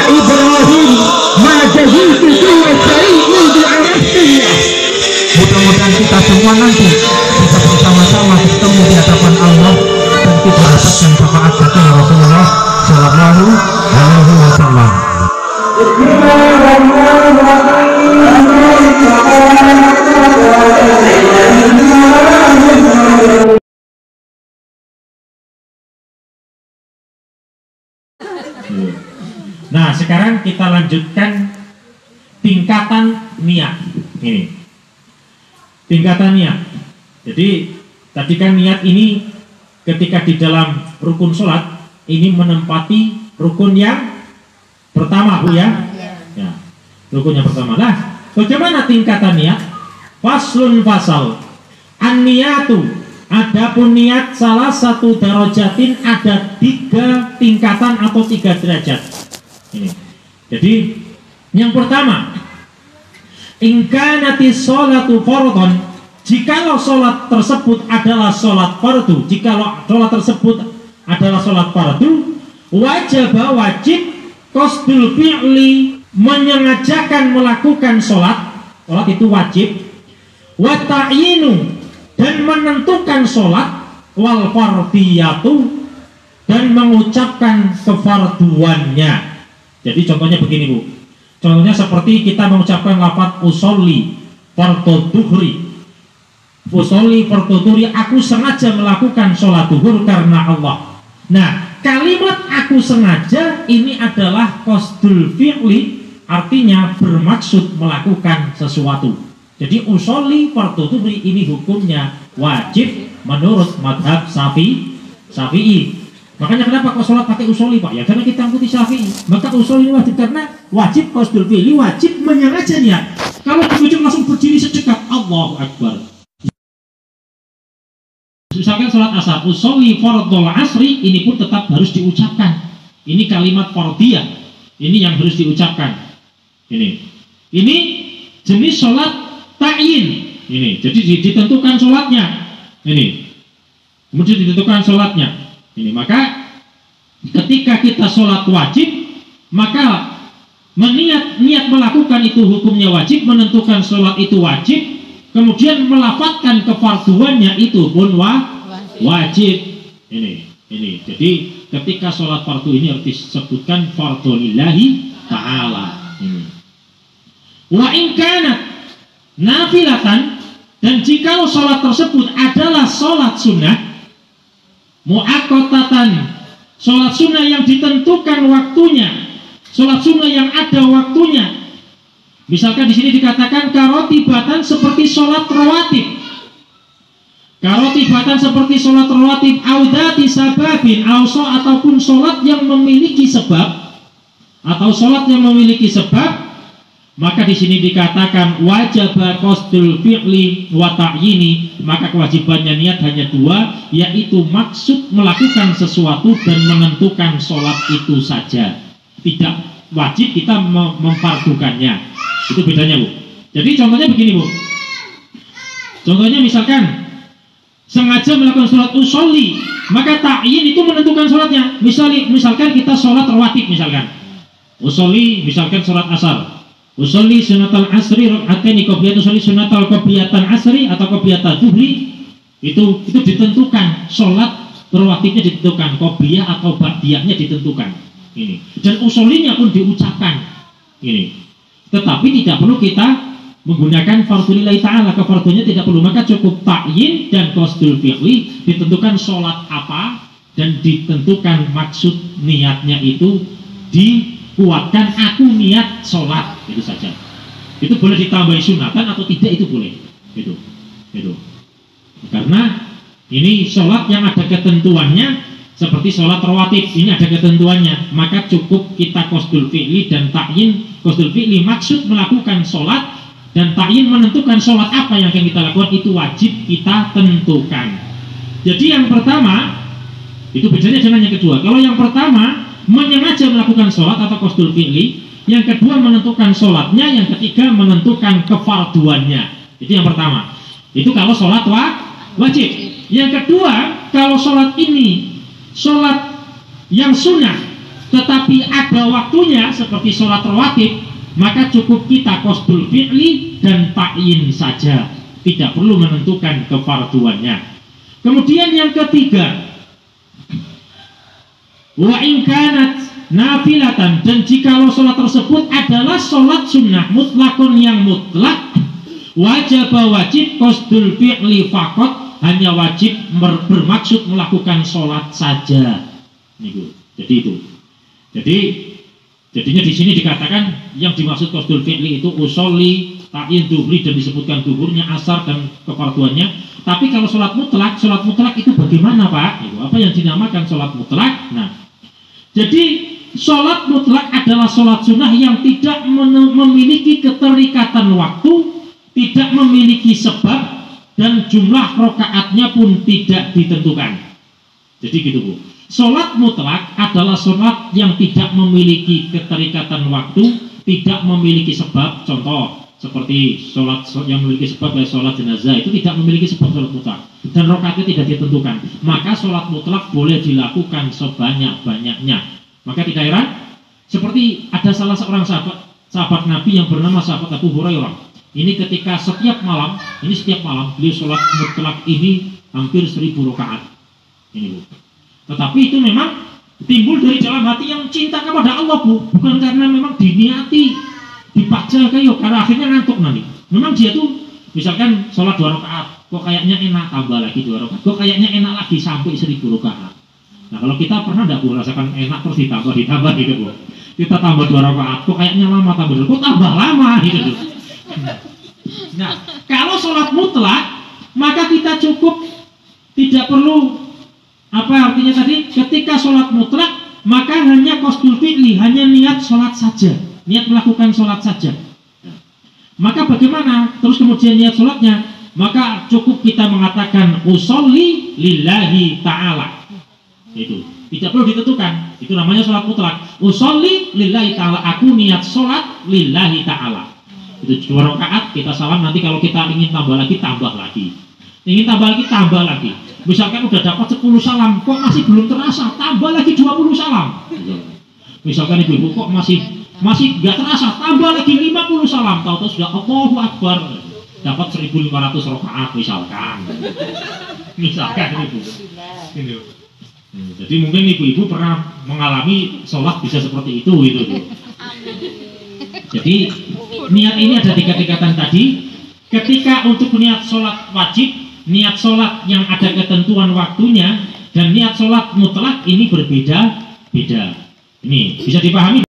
Ibrahim ma jahiltu kuwa syai'un bi'arafiyah. Mudah-mudahan kita semua nanti bisa bersama-sama ketemu di hadapan Allah dan kita dapatkan syafaat dari Rasulullah Sallallahu Alaihi Wasallam. Nah, sekarang kita lanjutkan tingkatan niat. Ini tingkatan niat. Jadi tadi kan niat ini ketika di dalam rukun sholat ini menempati rukun yang pertama, Bu ya. Ya, rukun yang pertama. Nah, bagaimana tingkatan niat? Faslun fasal. An-niyatu. Adapun niat salah satu darajatin, ada 3 tingkatan atau 3 derajat. Ini. Jadi yang pertama, in kanati sholatu fardhon, jikalau sholat tersebut adalah sholat fardu, jikalau sholat tersebut adalah sholat fardu, wajib qasdul fi'li, menyengajakan melakukan sholat itu wajib, wa ta'yinu, dan menentukan sholat, wal fardiyatu, dan mengucapkan kefarduannya. Jadi contohnya begini, Bu. Contohnya seperti kita mengucapkan lafaz usolli fardhu duhri. Usolli fardhu duhri, aku sengaja melakukan sholat duhur karena Allah. Nah, kalimat aku sengaja ini adalah qasdul fi'li, artinya bermaksud melakukan sesuatu. Jadi usolli fardhu duhri ini hukumnya wajib menurut madhab Syafi'i. Makanya kenapa kok sholat pakai usolli, Pak? Ya karena kita ikuti Syafi'i. Maka usolli wajib karena wajib qasdul fi'li, wajib menyengaja niat. Kalau di ujung langsung berdiri sedekat Allahu Akbar. Misalkan sholat asar, usolli fardhul asri, ini pun tetap harus diucapkan. Ini kalimat fardhiyah. Ini yang harus diucapkan. Ini jenis sholat ta'yin. Ini jadi ditentukan sholatnya. Ini kemudian ditentukan sholatnya. Ini maka ketika kita sholat wajib, maka niat melakukan itu hukumnya wajib, menentukan sholat itu wajib, kemudian melafatkan kefarduannya itu pun wajib. Ini jadi ketika sholat fardu ini harus disebutkan fardhu lillahi ta'ala. Wa in kanat nafilatan, dan jikalau sholat tersebut adalah sholat sunnah mu'aqqatatan, sholat sunnah yang ditentukan waktunya, sholat sunnah yang ada waktunya. Misalkan di sini dikatakan karotibatan, seperti sholat rawatib. Karotibatan seperti sholat rawatib, audati sababin, ataupun sholat yang memiliki sebab, atau sholat yang memiliki sebab, maka di sini dikatakan wajib qasdul fi'li wa ta'yini, maka kewajibannya niat hanya 2, yaitu maksud melakukan sesuatu dan menentukan sholat itu saja. Tidak wajib kita memfardukannya. Itu bedanya, Bu. Jadi contohnya begini, Bu. Contohnya misalkan sengaja melakukan sholat usolli, maka ta'yin itu menentukan sholatnya. Misalkan kita sholat rawatib, misalkan usolli, misalkan sholat asar, usolli sunatal asri rak'ataini qobliyatan, usolli sunatal qobliyatan asri atau qobliyatal zuhri, itu ditentukan, sholat rawatibnya ditentukan, qobliyah atau ba'diyahnya ditentukan. Ini dan usollinya pun diucapkan. Ini tetapi tidak perlu kita menggunakan fardhu lillahi ta'ala, kefardunya tidak perlu, maka cukup ta'yin dan qasdul fi'li, ditentukan sholat apa dan ditentukan maksud niatnya itu dikuatkan, aku niat sholat, itu saja. Itu boleh ditambahi sunatan atau tidak, itu boleh. Itu. Karena ini sholat yang ada ketentuannya, seperti sholat rawatib ini ada ketentuannya, maka cukup kita qasdul fi'li dan ta'yin. Qasdul fi'li maksud melakukan sholat, dan ta'yin menentukan sholat apa yang akan kita lakukan, itu wajib kita tentukan. Jadi yang pertama itu bedanya dengan yang kedua. Kalau yang pertama menyengaja melakukan sholat atau qasdul fi'li, yang kedua menentukan sholatnya, yang ketiga menentukan kefarduannya. Jadi yang pertama itu kalau sholat wajib. Yang kedua, kalau sholat ini sholat yang sunnah, tetapi ada waktunya seperti sholat rawatib, maka cukup kita qasdul fi'li dan ta'yin saja, tidak perlu menentukan kefarduannya. Kemudian yang ketiga, wa in kanat nafilatan, dan jikalau sholat tersebut adalah sholat sunnah mutlakun yang mutlak, wajib qasdul fi'li faqat, hanya wajib bermaksud melakukan sholat saja. Jadi itu. Jadinya di sini dikatakan yang dimaksud qasdul fi'li itu usolli, ta'yin, duhri, dan disebutkan duhurnya, asar, dan kefarduannya. Tapi kalau sholat mutlak itu bagaimana, Pak? Itu apa yang dinamakan sholat mutlak? Nah, jadi sholat mutlak adalah sholat sunnah yang tidak memiliki keterikatan waktu, tidak memiliki sebab, dan jumlah rokaatnya pun tidak ditentukan. Jadi gitu, Bu. Sholat mutlak adalah sholat yang tidak memiliki keterikatan waktu, tidak memiliki sebab. Contoh seperti sholat yang memiliki sebab kayak sholat jenazah, itu tidak memiliki sebab sholat mutlak, dan rokaatnya tidak ditentukan. Maka sholat mutlak boleh dilakukan sebanyak-banyaknya. Maka tidak heran seperti ada salah seorang sahabat Nabi yang bernama sahabat Abu Hurairah. Ini ketika setiap malam beliau sholat mutlak ini hampir 1000 rakaat. Ini, Bu. Tetapi itu memang timbul dari dalam hati yang cinta kepada Allah, Bu. Bukan karena memang diniati dipaksa kayak, karena akhirnya ngantuk nanti. Memang dia tuh misalkan sholat 2 rakaat, kok kayaknya enak, tambah lagi 2 rakaat, kok kayaknya enak lagi sampai 1000 rakaat. Nah, kalau kita pernah enggak, Bu, rasakan enak terus ditambah gitu, Bu. Kita tambah 2 rakaat, kok kayaknya lama, kok tambah lama gitu, Bu. Nah, kalau sholat mutlak, maka kita cukup tidak perlu apa artinya tadi, ketika sholat mutlak maka hanya qasdul fi'li, hanya niat sholat saja, niat melakukan sholat saja. Maka bagaimana terus kemudian niat sholatnya? Maka cukup kita mengatakan usolli lillahi ta'ala. Itu tidak perlu ditentukan, itu namanya sholat mutlak. Usolli lillahi ta'ala, aku niat sholat lillahi ta'ala. Itu 2 rakaat, kita salam, nanti kalau kita ingin tambah lagi, tambah lagi. Ingin tambah lagi, tambah lagi. Misalkan udah dapat 10 salam, kok masih belum terasa, tambah lagi 20 salam. Misalkan ibu-ibu kok masih nggak terasa, tambah lagi 50 salam. Tahu-tahu sudah Allahu Akbar, dapat 1500 rakaat misalkan ibu. Jadi mungkin ibu-ibu pernah mengalami sholat bisa seperti itu gitu. Jadi niat ini ada 3 tingkatan tadi. Ketika untuk niat sholat wajib, niat sholat yang ada ketentuan waktunya, dan niat sholat mutlak ini berbeda-beda. Ini bisa dipahami.